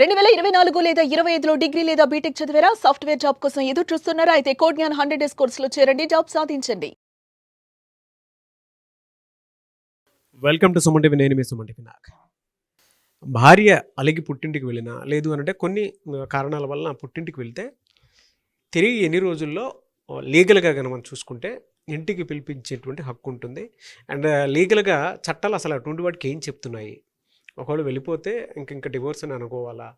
2024 లేదా 25లో డిగ్రీ లేదా బీటెక్ చదివారా? సాఫ్ట్వేర్ జాబ్ కోసం ఎదురు చూస్తున్నారా? అయితే కోడ్ జ్ఞాన్ 100 డేస్ కోర్సులో చేరండి, జాబ్ సాధించండి. Welcome to Suman TV. నేను మీ సుమన్ టీవీ. భార్య అలిగి పుట్టింటికి వెళ్ళినా, లేదు అంటే కొన్ని కారణాల వల్ల పుట్టింటికి వెళ్తే తిరిగి ఎన్ని రోజుల్లో లీగల్గా కనుక మనం చూసుకుంటే ఇంటికి పిలిపించేటువంటి హక్కు ఉంటుంది. అండ్ లీగల్గా చట్టాలు అసలు అటువంటి వాటికి ఏం చెప్తున్నాయి, ఒకవేళ వెళ్ళిపోతే ఇంక డివోర్స్ అని అనుకోవాలా,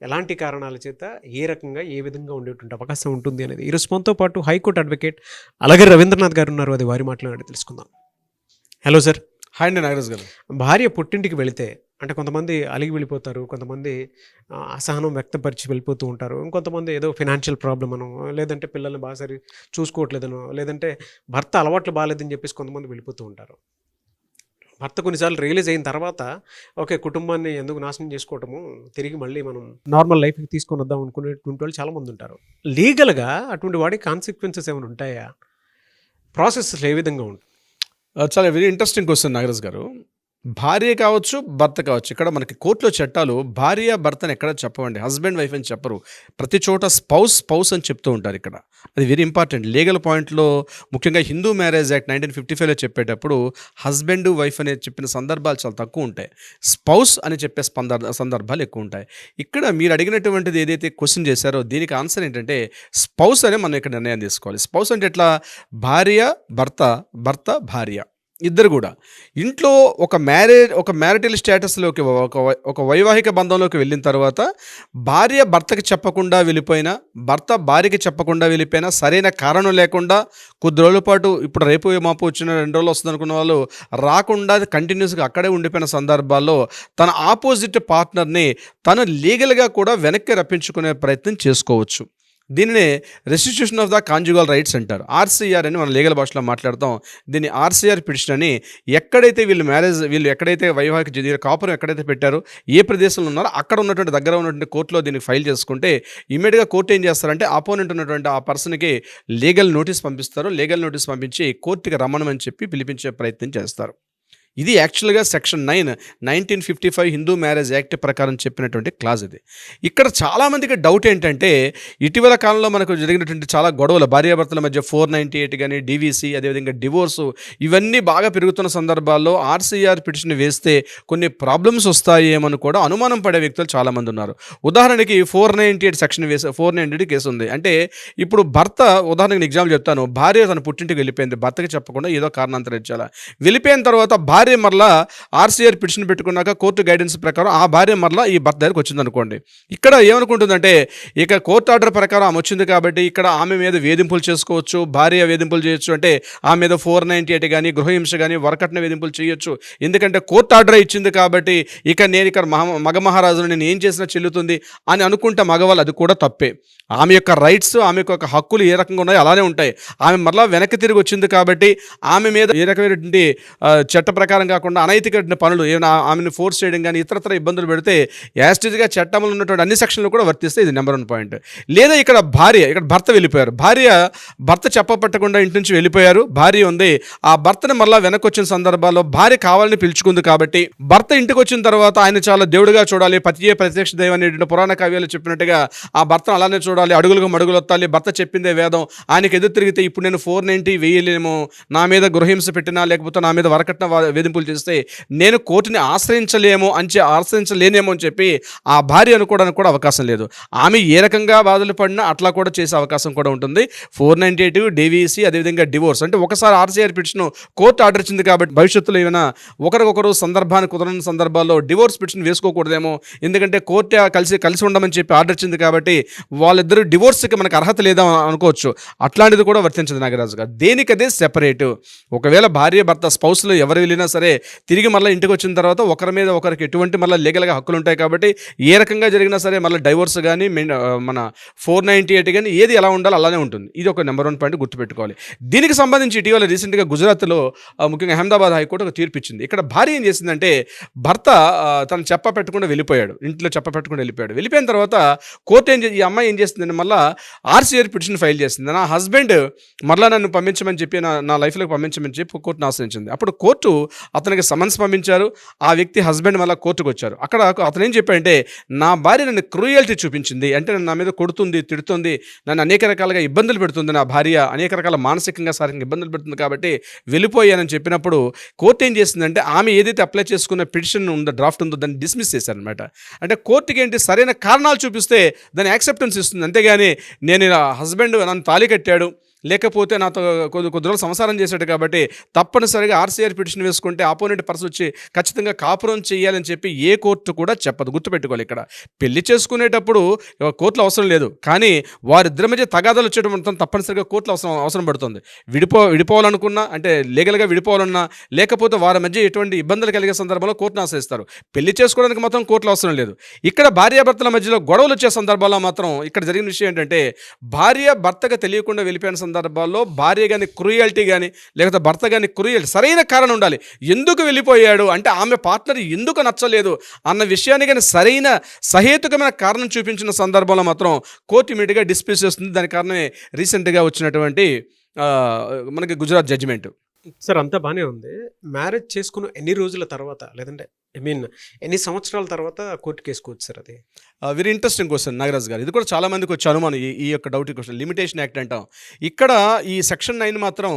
ఎలాంటి కారణాల చేత ఏ రకంగా ఏ విధంగా ఉండేటువంటి అవకాశం ఉంటుంది అనేది ఈరోజు మనతో పాటు హైకోర్టు అడ్వకేట్ అలాగే రవీంద్రనాథ్ గారు ఉన్నారు. అది వారి మాట్లాడి తెలుసుకుందాం. Hello sir. హాయ్ అండి నాగరాజ్ గారు. భార్య పుట్టింటికి వెళితే అంటే కొంతమంది అలిగి వెళ్ళిపోతారు, కొంతమంది అసహనం వ్యక్తపరిచి వెళ్ళిపోతూ ఉంటారు, ఇంకొంతమంది ఏదో ఫినాన్షియల్ ప్రాబ్లమ్ అనో, లేదంటే పిల్లల్ని బాగా సరి చూసుకోవట్లేదనో, లేదంటే భర్త అలవాట్లు బాగాలేదని చెప్పేసి కొంతమంది వెళ్ళిపోతూ ఉంటారు. భర్త కొన్నిసార్లు రియలైజ్ అయిన తర్వాత ఓకే, కుటుంబాన్ని ఎందుకు నాశనం చేసుకోవటము, తిరిగి మళ్ళీ మనం నార్మల్ లైఫ్కి తీసుకొని వద్దాం అనుకునేటువంటి వాళ్ళు చాలామంది ఉంటారు. లీగల్గా అటువంటి వాడికి కాన్సిక్వెన్సెస్ ఏమైనా ఉంటాయా? ప్రాసెస్ ఏ విధంగా ఉంటుంది? చాలా వెరీ ఇంట్రెస్టింగ్ క్వశ్చన్ నాగరాజ్ గారు. భార్య కావచ్చు, భర్త కావచ్చు, ఇక్కడ మనకి కోర్టులో చట్టాలు భార్య భర్తని ఎక్కడ చెప్పవండి, హస్బెండ్ వైఫ్ అని చెప్పరు. ప్రతి చోట స్పౌస్ అని చెప్తూ ఉంటారు. ఇక్కడ అది వెరీ ఇంపార్టెంట్. లీగల్ పాయింట్లో ముఖ్యంగా హిందూ మ్యారేజ్ యాక్ట్ 1955లో చెప్పేటప్పుడు హస్బెండ్ వైఫ్ అనే చెప్పిన సందర్భాలు చాలా తక్కువ ఉంటాయి. స్పౌస్ అని చెప్పే సందర్భాలు ఎక్కువ ఉంటాయి. ఇక్కడ మీరు అడిగినటువంటిది ఏదైతే క్వశ్చన్ చేశారో దీనికి ఆన్సర్ ఏంటంటే స్పౌస్ అనే మనం ఇక్కడ నిర్ణయం తీసుకోవాలి. స్పౌస్ అంటే ఎట్లా? భార్య భర్త, భర్త భార్య ఇద్దరు కూడా ఇంట్లో ఒక మ్యారిటల్ స్టేటస్లోకి ఒక వైవాహిక బంధంలోకి వెళ్ళిన తర్వాత భార్య భర్తకి చెప్పకుండా వెళ్ళిపోయినా, భర్త భార్యకి చెప్పకుండా వెళ్ళిపోయినా, సరైన కారణం లేకుండా కొద్ది రోజుల పాటు, ఇప్పుడు రేపు మాపు వచ్చిన 2 రోజులు వస్తుంది అనుకున్న వాళ్ళు రాకుండా కంటిన్యూస్గా అక్కడే ఉండిపోయిన సందర్భాల్లో తన ఆపోజిట్ పార్ట్నర్ని తను లీగల్గా కూడా వెనక్కి రప్పించుకునే ప్రయత్నం చేసుకోవచ్చు. దీనినే restitution of the conjugal rights అంటారు. ఆర్సీఆర్ అని మనం లీగల్ భాషలో మాట్లాడతాం. దీన్ని ఆర్సీఆర్ పిటిషన్ అని ఎక్కడైతే వీళ్ళు ఎక్కడైతే వైవాహిక కాపురం ఎక్కడైతే పెట్టారో, ఏ ప్రదేశంలో ఉన్నారో అక్కడ ఉన్నటువంటి దగ్గర ఉన్నటువంటి కోర్టులో దీనికి ఫైల్ చేసుకుంటే ఇమీడియట్గా కోర్టు ఏం చేస్తారంటే ఆపోనెంట్ ఉన్నటువంటి ఆ పర్సన్కి లీగల్ నోటీస్ పంపిస్తారు. లీగల్ నోటీస్ పంపించి కోర్టుకి రమ్మనమని చెప్పి పిలిపించే ప్రయత్నం చేస్తారు. ఇది యాక్చువల్గా సెక్షన్ 9 1955 హిందూ మ్యారేజ్ యాక్ట్ ప్రకారం చెప్పినటువంటి క్లాజ్ ఇది. ఇక్కడ చాలామందికి డౌట్ ఏంటంటే ఇటీవల కాలంలో మనకు జరిగినటువంటి చాలా గొడవలు భార్యాభర్తల మధ్య 498 కానీ డీవీసీ, అదేవిధంగా డివోర్సు, ఇవన్నీ బాగా పెరుగుతున్న సందర్భాల్లో ఆర్సీఆర్ పిటిషన్ వేస్తే కొన్ని ప్రాబ్లమ్స్ వస్తాయేమని కూడా అనుమానం పడే వ్యక్తులు చాలామంది ఉన్నారు. ఉదాహరణకి 498 సెక్షన్ 498 కేసు ఉంది. అంటే ఇప్పుడు భర్త, ఉదాహరణకి ఎగ్జాంపుల్ చెప్తాను, భార్య తన పుట్టింటికి వెళ్ళిపోయింది, భర్తకి చెప్పకుండా ఏదో కారణాంతరం ఇచ్చాలా. వెళ్ళిపోయిన తర్వాత భార్య మరలా ఆర్సీఆర్ పిటిషన్ పెట్టుకున్నాక కోర్టు గైడెన్స్ ప్రకారం ఆ భార్య మరలా ఈ భర్త దగ్గరికి వచ్చింది అనుకోండి. ఇక్కడ ఏమనుకుంటుందంటే ఇక కోర్టు ఆర్డర్ ప్రకారం ఆమె వచ్చింది కాబట్టి ఇక్కడ ఆమె మీద వేధింపులు చేసుకోవచ్చు, భార్య వేధింపులు చేయొచ్చు. అంటే ఆమె మీద 498 కానీ గృహహింస కానీ వరకట్న వేధింపులు చేయొచ్చు. ఎందుకంటే కోర్టు ఆర్డర్ ఇచ్చింది కాబట్టి ఇక నేను ఇక్కడ మగ మహారాజును నేను ఏం చేసినా చెల్లుతుంది అని అనుకుంటే మగవాళ్ళు, అది కూడా తప్పే. ఆమె యొక్క రైట్స్, ఆమె యొక్క హక్కులు ఏ రకంగా ఉన్నాయో అలానే ఉంటాయి. ఆమె మరలా వెనక్కి తిరిగి వచ్చింది కాబట్టి ఆమె మీద ఏ రకమైనటువంటి చట్ట ప్రకారం కాకుండా అనైతిక పనులు ఏమైనా ఆమెను ఫోర్స్ చేయడం కానీ ఇతరత్ర ఇబ్బందులు పెడితే యాస్టిజ్గా చట్టంలో ఉన్నటువంటి అన్ని సెక్షన్లు కూడా వర్తిస్తే ఇది నెంబర్ 1 పాయింట్. లేదా ఇక్కడ భర్త వెళ్ళిపోయారు, భర్త చెప్పపట్టకుండా ఇంటి నుంచి వెళ్ళిపోయారు, భార్య ఉంది, ఆ భర్తని మరలా వెనక్కి వచ్చిన సందర్భాల్లో భార్య కావాలని పిలుచుకుంది కాబట్టి భర్త ఇంటికి వచ్చిన తర్వాత ఆయన చాలా దేవుడిగా చూడాలి, పతియే ప్రత్యక్ష దైవం అనేటువంటి పురాణ కావ్యాలు చెప్పినట్టుగా ఆ భర్తను అలానే చూడాలి, అడుగులకు మడుగులు వత్తాలి, భర్త చెప్పిందే వేదం, ఆయనకి ఎదురు తిరిగితే ఇప్పుడు నేను 490 వేయలేమో, నా మీద గృహహింస పెట్టినా లేకపోతే నా మీద వరకట్న వేధింపులు చేస్తే నేను కోర్టుని ఆశ్రయించలేమో అని చెప్పి ఆ భార్య అనుకోవడానికి కూడా అవకాశం లేదు. ఆమె ఏ రకంగా బాధలు పడినా అట్లా కూడా చేసే అవకాశం కూడా ఉంటుంది. 498 డీవీసీ, అదేవిధంగా డివోర్స్ అంటే ఒకసారి ఆర్సీఆర్ పిటిషన్ కోర్టు ఆర్డర్ ఇచ్చింది కాబట్టి భవిష్యత్తులో ఏమైనా ఒకరికొకరు సందర్భాన్ని కుదరని సందర్భాల్లో డివోర్స్ పిటిషన్ వేసుకోకూడదేమో, ఎందుకంటే కోర్టు కలిసి ఉండమని చెప్పి ఆర్డర్ ఇచ్చింది కాబట్టి వాళ్ళిద్దరూ డివోర్స్కి మనకు అర్హత లేదా అనుకోవచ్చు. అట్లాంటిది కూడా వర్తించదు నాగరాజు గారు. దేనికదే సెపరేట్. ఒకవేళ భార్య భర్త స్పౌస్లో ఎవరు వెళ్ళినా సరే తిరిగి మళ్ళీ ఇంటికి వచ్చిన తర్వాత ఒకరి మీద ఒకరికి ఎటువంటి మళ్ళీ లీగల్గా హక్కులు ఉంటాయి కాబట్టి ఏ రకంగా జరిగినా సరే మళ్ళీ డైవోర్స్ కానీ మన 498 కానీ ఏది ఎలా ఉండాలో అలానే ఉంటుంది. ఇది ఒక నెంబర్ 1 పాయింట్ గుర్తుపెట్టుకోవాలి. దీనికి సంబంధించి ఇటీవల రీసెంట్గా గుజరాత్లో ముఖ్యంగా అహ్మదాబాద్ హైకోర్టు ఒక తీర్పు ఇచ్చింది. ఇక్కడ భార్య ఏం చేసిందంటే భర్త తను చెప్పపెట్టకుండా వెళ్ళిపోయాడు, ఇంట్లో చెప్పపెట్టకుండా వెళ్ళిపోయిన తర్వాత కోర్టు ఈ అమ్మాయి ఏం చేసిందంటే మళ్ళీ ఆర్సీఆర్ పిటిషన్ ఫైల్ చేసింది. నా హస్బెండ్ మరలా నన్ను పంపించమని చెప్పి నా లైఫ్లోకి పంపించమని చెప్పి కోర్టును ఆశ్రయించింది. అప్పుడు కోర్టు అతనికి సమన్స్ పంపించారు. ఆ వ్యక్తి హస్బెండ్ మళ్ళీ కోర్టుకు వచ్చారు. అక్కడ అతను ఏం చెప్పాడంటే, నా భార్య నన్ను క్రూయల్టీ చూపించింది, అంటే నా మీద కొడుతుంది, తిడుతుంది, నన్ను అనేక రకాలుగా ఇబ్బందులు పెడుతుంది, నా భార్య అనేక రకాల మానసికంగా శారీరకంగా ఇబ్బందులు పెడుతుంది కాబట్టి వెళ్ళిపోయానని చెప్పినప్పుడు కోర్టు ఏం చేసిందంటే, ఆమె ఏదైతే అప్లై చేసుకున్న పిటిషన్ ఉందో, డ్రాఫ్ట్ ఉందో, దాన్ని డిస్మిస్ చేశారనమాట. అంటే కోర్టుకి ఏంటి, సరైన కారణాలు చూపిస్తే దాని యాక్సెప్టెన్స్ ఇస్తుంది. అంతేగాని నేను ఇలా హస్బెండ్ నన్ను తాళి కట్టాడు, లేకపోతే నాతో కొద్ది రోజులు సంసారం చేశాడు కాబట్టి తప్పనిసరిగా ఆర్సీఆర్ పిటిషన్ వేసుకుంటే ఆపోనెంట్ పర్సన్ వచ్చి ఖచ్చితంగా కాపురం చేయాలని చెప్పి ఏ కోర్టు కూడా చెప్పదు. గుర్తుపెట్టుకోవాలి, ఇక్కడ పెళ్లి చేసుకునేటప్పుడు కోర్టులో అవసరం లేదు, కానీ వారిద్దరి మధ్య తగాదాలు వచ్చేటప్పుడు మొత్తం తప్పనిసరిగా కోర్టులో అవసరం పడుతుంది. విడిపోవాలనుకున్నా, అంటే లీగల్గా విడిపోవాలన్నా, లేకపోతే వారి మధ్య ఎటువంటి ఇబ్బందులు కలిగే సందర్భంలో కోర్టును ఆశ్రయిస్తారు. పెళ్లి చేసుకోవడానికి మాత్రం కోర్టులో అవసరం లేదు. ఇక్కడ భార్యాభర్తల మధ్యలో గొడవలు వచ్చే సందర్భాల్లో మాత్రం ఇక్కడ జరిగిన విషయం ఏంటంటే, భార్య భర్తగా తెలియకుండా వెళ్ళిపోయిన సందర్భాల్లో భార్య కానీ క్రూయల్టీ కానీ, లేకపోతే భర్త కానీ క్రూయల్టీ, సరైన కారణం ఉండాలి. ఎందుకు వెళ్ళిపోయాడు అంటే, ఆమె పార్ట్నర్ ఎందుకు నచ్చలేదు అన్న విషయాన్ని కానీ సరైన సహేతుకమైన కారణం చూపించిన సందర్భంలో మాత్రం కోర్టు ఇమీడియట్గా డిస్మిస్ చేస్తుంది. దాని కారణమే రీసెంట్గా వచ్చినటువంటి మనకి గుజరాత్ జడ్జిమెంట్. సార్ అంతా బాగానే ఉంది. మ్యారేజ్ చేసుకున్న ఎన్ని రోజుల తర్వాత, లేదంటే ఎన్ని సంవత్సరాల తర్వాత కోర్టుకి వేసుకోవచ్చు సార్? అది వెరీ ఇంట్రెస్టింగ్ క్వశ్చన్ నాగరాజ్ గారు. ఇది కూడా చాలా మందికి వచ్చే అనుమానం, ఈ యొక్క డౌట్ క్వశ్చన్. లిమిటేషన్ యాక్ట్ అంటాం. ఇక్కడ ఈ సెక్షన్ 9 మాత్రం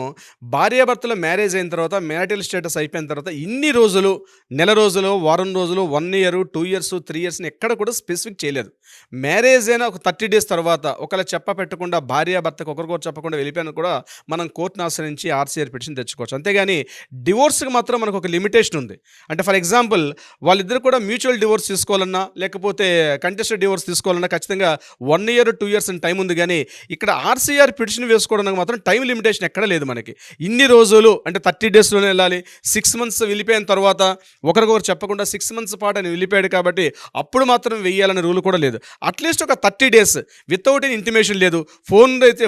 భార్యాభర్తల మ్యారేజ్ అయిన తర్వాత, మ్యారిటల్ స్టేటస్ అయిపోయిన తర్వాత ఇన్ని రోజులు, నెల రోజులు, వారం రోజులు, 1 year, 2 years, 3 years ఎక్కడ కూడా స్పెసిఫిక్ చేయలేదు. మ్యారేజ్ అయినా ఒక 30 days తర్వాత ఒకవేళ పెట్టకుండా భార్యాభర్తకు ఒకరికొకరు చెప్పకుండా వెళ్ళిపోయినా కూడా మనం కోర్టును ఆశ్రయించి ఆర్సీఆర్ పిటిషన్ తెచ్చుకోవచ్చు. అంతేగాని డివోర్స్కి మాత్రం మనకు ఒక లిమిటేషన్ ఉంది. అంటే ఫర్ ఎగ్జాంపుల్, వాళ్ళిద్దరు కూడా మ్యూచువల్ డివోర్స్ తీసుకోవాలన్నా, లేకపోతే కంటెస్టెడ్ డివోర్స్ తీసుకోవాలన్నా ఖచ్చితంగా 1 year, 2 years అని టైం ఉంది. కానీ ఇక్కడ ఆర్సీఆర్ పిటిషన్ వేసుకోవడానికి మాత్రం టైం లిమిటేషన్ ఎక్కడ లేదు మనకి. ఇన్ని రోజులు అంటే 30 daysలోనే వెళ్ళాలి. 6 months వెళ్ళిపోయిన తర్వాత ఒకరికొకరు చెప్పకుండా 6 months పాటు ఆయన వెళ్ళిపోయాడు కాబట్టి అప్పుడు మాత్రం వెయ్యాలనే రూల్ కూడా లేదు. అట్లీస్ట్ ఒక 30 days వితౌట్ ఎన్ ఇంటిమేషన్ లేదు.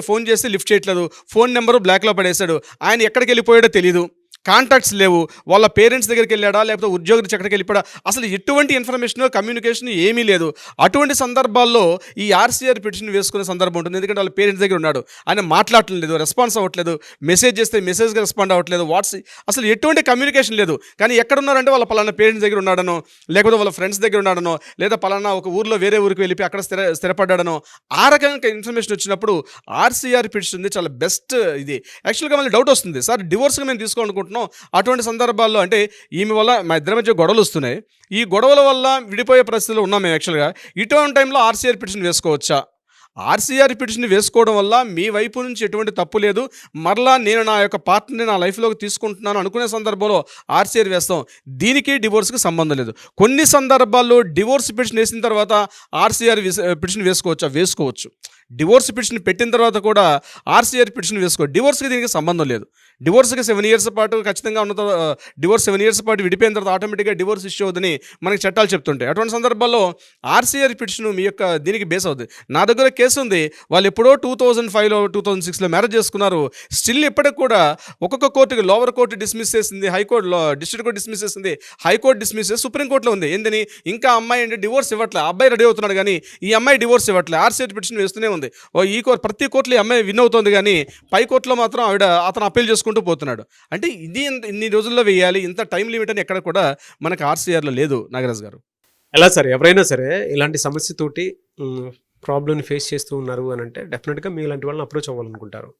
ఫోన్ చేస్తే లిఫ్ట్ చేయట్లేదు, ఫోన్ నెంబరు బ్లాక్లో పడేశాడు, ఆయన ఎక్కడికి వెళ్ళిపోయాడో తెలియదు, కాంటాక్ట్స్ లేవు, వాళ్ళ పేరెంట్స్ దగ్గరికి వెళ్ళాడా, లేకపోతే ఉద్యోగి ఎక్కడికి వెళ్ళిపోయాడా, అసలు ఎటువంటి ఇన్ఫర్మేషన్, కమ్యూనికేషన్ ఏమీ లేదు. అటువంటి సందర్భాల్లో ఈ ఆర్సీఆర్ పిటిషన్ వేసుకునే సందర్భం ఉంటుంది. ఎందుకంటే వాళ్ళ పేరెంట్స్ దగ్గర ఉన్నాడు, ఆయన మాట్లాడటం లేదు, రెస్పాన్స్ అవ్వట్లేదు, మెసేజ్ చేస్తే మెసేజ్గా రెస్పాండ్ అవ్వట్లేదు, అసలు ఎటువంటి కమ్యూనికేషన్ లేదు. కానీ ఎక్కడ ఉన్నారంటే వాళ్ళ పలానా పేరెంట్స్ దగ్గర ఉన్నాడనో, లేకపోతే వాళ్ళ ఫ్రెండ్స్ దగ్గర ఉన్నాడనో, లేదా పలానా ఒక ఊర్లో వేరే ఊరికి వెళ్ళిపోయి అక్కడ స్థిరపడ్డాడనో, ఆ రకంగా ఇన్ఫర్మేషన్ వచ్చినప్పుడు ఆర్సీఆర్ పిటిషన్ ఉంది చాలా బెస్ట్. ఇది యాక్చువల్గా మళ్ళీ డౌట్ వస్తుంది, సార్ డివోర్స్గా మేము తీసుకోవాలనుకుంటున్నాం, అటువంటి సందర్భాల్లో అంటే ఈమె వల్ల మా ఇద్దరి మధ్య గొడవలు వస్తున్నాయి, ఈ గొడవల వల్ల విడిపోయే పరిస్థితుల్లో ఉన్నాం మేము యాక్చువల్గా, ఇటువంటి టైంలో ఆర్సీఆర్ పిటిషన్ వేసుకోవచ్చా? ఆర్సీఆర్ పిటిషన్ వేసుకోవడం వల్ల మీ వైపు నుంచి ఎటువంటి తప్పు లేదు, మరలా నేను నా యొక్క పార్ట్నర్ని నా లైఫ్లోకి తీసుకుంటున్నాను అనుకునే సందర్భంలో ఆర్సీఆర్ వేస్తాం. దీనికి డివోర్స్కి సంబంధం లేదు. కొన్ని సందర్భాల్లో డివోర్స్ పిటిషన్ వేసిన తర్వాత ఆర్సీఆర్ పిటిషన్ వేసుకోవచ్చు. డివోర్స్ పిటిషన్ పెట్టిన తర్వాత కూడా ఆర్సీఆర్ పిటిషన్ డివోర్స్కి దీనికి సంబంధం లేదు. డివోర్స్కి 7 years పాటు ఖచ్చితంగా ఉన్న డివోర్స్ 7 years పాటు విడిపోయిన తర్వాత ఆటోమేటిక్గా డివోర్స్ ఇష్యూ అవుతుందని మనకి చట్టాలు చెప్తుంటాయి. అటువంటి సందర్భాల్లో ఆర్సీఆర్ పిటిషన్ మీ యొక్క దీనికి బేస్ అవుతుంది. నా దగ్గర కేసు ఉంది, వాళ్ళు ఎప్పుడో 2005లో 2006లో మ్యారేజ్ చేసుకున్నారు. స్టిల్ ఇప్పటికి కూడా ఒక్కొక్క కోర్టుకి, లోవర్ కోర్టు డిస్మిస్ చేసింది, హైకోర్టులో డిస్ట్రిక్ట్ కోర్టు డిస్మిస్ చేసింది, హైకోర్టు డిస్మిస్ చేసి సుప్రీంకోర్టులో ఉంది. ఏందని, ఇంకా అమ్మాయి అంటే డివోర్స్ ఇవ్వట్లే, అబ్బాయి రెడీ అవుతున్నాడు కానీ ఈ అమ్మాయి డివోర్స్ ఇవ్వట్లే, ఆర్సీఆర్ పిటిషన్ వేస్తూనే ఉంది. ప్రతి కోర్టులో ఈ అమ్మాయి విన్ అవుతుంది కానీ పై కోర్టులో మాత్రం అతను అప్పీల్ చేసుకుంటూ పోతున్నాడు. అంటే ఇది ఇన్ని రోజుల్లో వేయాలి, ఇంత టైం లిమిట్ అని ఎక్కడ కూడా మనకు ఆర్సీఆర్లో లేదు. నాగరాజ్ గారు, ఎలా సార్, ఎవరైనా సరే ఇలాంటి సమస్యతోటి ప్రాబ్లమ్ని ఫేస్ చేస్తూ ఉన్నారు అని అంటే డెఫినెట్గా మీ ఇలాంటి వాళ్ళని అప్రోచ్ అవ్వాలనుకుంటారు.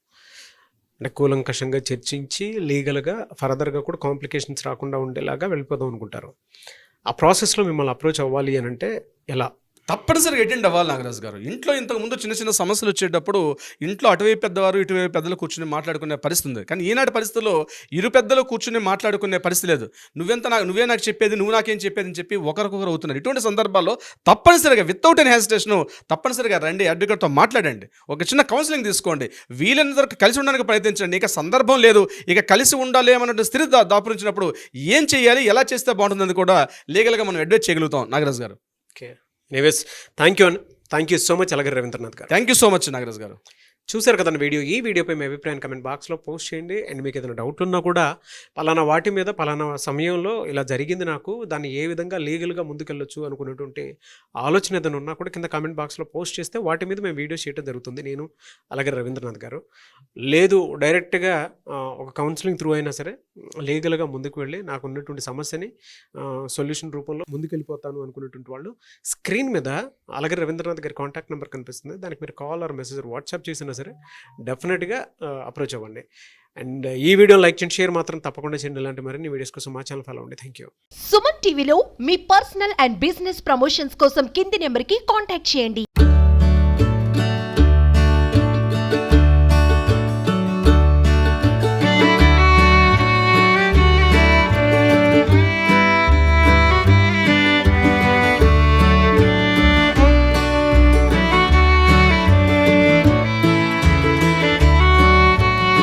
అంటే కూలంకషంగా చర్చించి లీగల్గా ఫర్దర్గా కూడా కాంప్లికేషన్స్ రాకుండా ఉండేలాగా వెళ్ళిపోదాం అనుకుంటారు. ఆ ప్రాసెస్లో మిమ్మల్ని అప్రోచ్ అవ్వాలి అని అంటే ఎలా? తప్పనిసరిగా అటెండ్ అవ్వాలి నాగరాజ్ గారు. ఇంట్లో ఇంతకుముందు చిన్న చిన్న సమస్యలు వచ్చేటప్పుడు ఇంట్లో అటువైపు పెద్దవారు ఇటువైపు పెద్దలు కూర్చుని మాట్లాడుకునే పరిస్థితి ఉంది. కానీ ఈనాటి పరిస్థితుల్లో ఇరు పెద్దలు కూర్చుని మాట్లాడుకునే పరిస్థితి లేదు. నువ్వే నాకు చెప్పేది, నువ్వు నాకేం చెప్పేది అని చెప్పి ఒకరికొకరు అవుతున్నారు. ఇటువంటి సందర్భాల్లో తప్పనిసరిగా వితౌట్ ఎన్ హెసిటేషన్ తప్పనిసరిగా రండి, అడ్వకేట్తో మాట్లాడండి, ఒక చిన్న కౌన్సిలింగ్ తీసుకోండి, వీలైనంత వరకు కలిసి ఉండడానికి ప్రయత్నించండి. ఇక సందర్భం లేదు, ఇక కలిసి ఉండాలి అన్నట్టు స్థితి దాపురించినప్పుడు ఏం చేయాలి, ఎలా చేస్తే బాగుంటుందని కూడా లీగల్గా మనం అడ్వైస్ చేయగలుగుతాం. నాగరాజ్ గారు, okay, anyways thank you so much అలాగే రవీంద్రనాథ్ గారు. Thank you so much Nagaraj గారు. చూశారు కదండి వీడియో. ఈ వీడియోపై మీ అభిప్రాయం కమెంట్ బాక్స్లో పోస్ట్ చేయండి. అండ్ మీకు ఏదైనా డౌట్ ఉన్నా కూడా పలానా వాటి మీద పలానా సమయంలో ఇలా జరిగింది నాకు, దాన్ని ఏ విధంగా లీగల్గా ముందుకెళ్ళొచ్చు అనుకున్నటువంటి ఆలోచన ఏదైనా ఉన్నా కూడా కింద కామెంట్ బాక్స్లో పోస్ట్ చేస్తే వాటి మీద మేము వీడియో చేయడం జరుగుతుంది, నేను అలాగే రవీంద్రనాథ్ గారు. లేదు డైరెక్ట్గా ఒక కౌన్సిలింగ్ త్రూ అయినా సరే లీగల్గా ముందుకు వెళ్ళి నాకు ఉన్నటువంటి సమస్యని సొల్యూషన్ రూపంలో ముందుకెళ్ళిపోతాను అనుకున్నటువంటి వాళ్ళు స్క్రీన్ మీద అలాగే రవీంద్రనాథ్ గారి కాంటాక్ట్ నెంబర్ కనిపిస్తుంది, దానికి మీరు కాల్ ఆర్ మెసేజ్ వాట్సాప్ చేసినా సరే డెఫినెట్గా అప్రోచ్ అవ్వండి. అండ్ ఈ వీడియో లైక్ చేయండి, షేర్ మాత్రం తప్పకుండా చేయండి. ఇలాంటి మరిన్ని వీడియోస్ కోసం మా ఛానల్ ఫాలో అవ్వండి. Thank you. సుమన్ టీవీలో మీ పర్సనల్ అండ్ బిజినెస్ ప్రమోషన్స్ కోసం కింది నెంబర్కి కాంటాక్ట్ చేయండి.